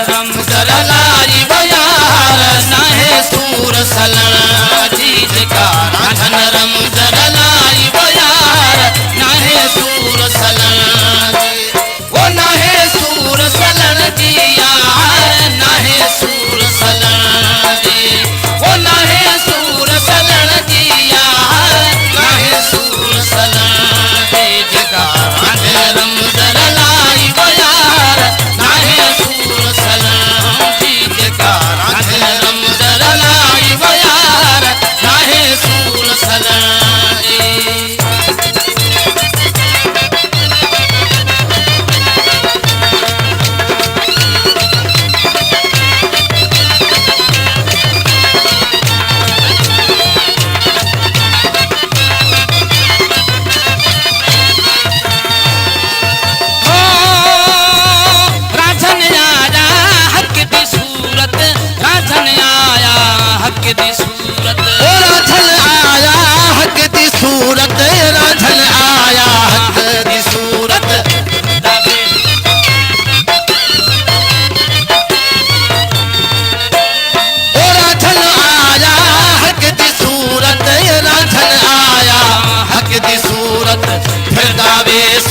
रमज़र लाई यार नाहे सूर सलण जी जयकारा धन रमज़र लाई यार नाहे सूर सलण वो नाहे सूर सलण जी यार नाहे सूर सलण जी वो नाहे सूर सलण जी यार नाहे सूर सलण जी जयकारा धन रमज़र लाई यार नाहे सूर सलण जी जयकारा धन रमज़र लाई यार नाहे सूर सलण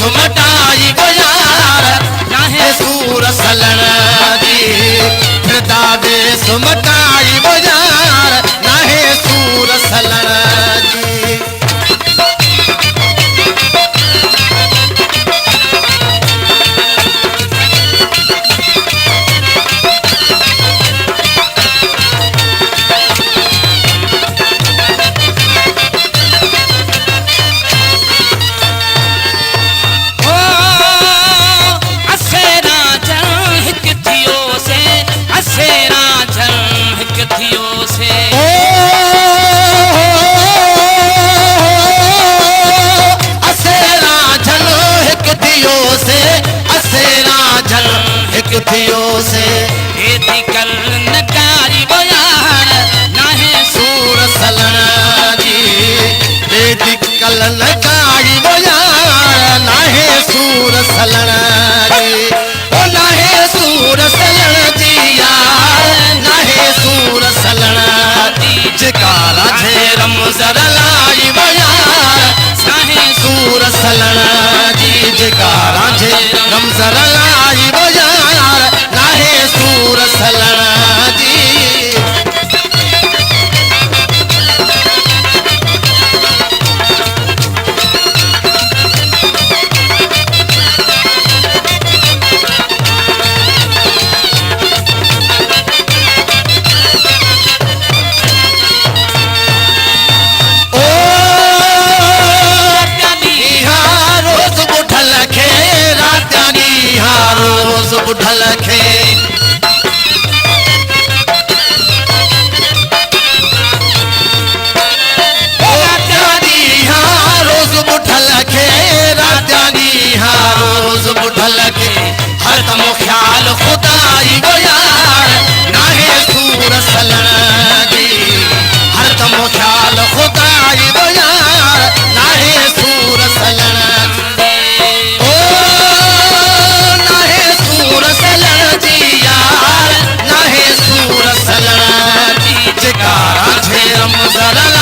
सुमटाई यार नाहे सूर सलण जी दावे सुमटाई यार नाहे सूर सलण जी से कल नकारी यार नाहे सूर सलण जी कल नकारी यार नाहे सूर सलण जी ओ नाहे सूर सलण जी यार नाहे सूर सलण जी जयकारा थे रमज़र लाई यार नाहे सूर सलण जी जयकारा थे रमज़र लाई यार नाहे सूर सलण जी रोज बुढ़ल खे रोज बुढ़ल खे रोज बुढ़ल खे हर दम ख्याल खुदाई यार नाहे सूर सलण जी हर दम ख्याल खुदाई यार नाहे सूर सलण रमज़र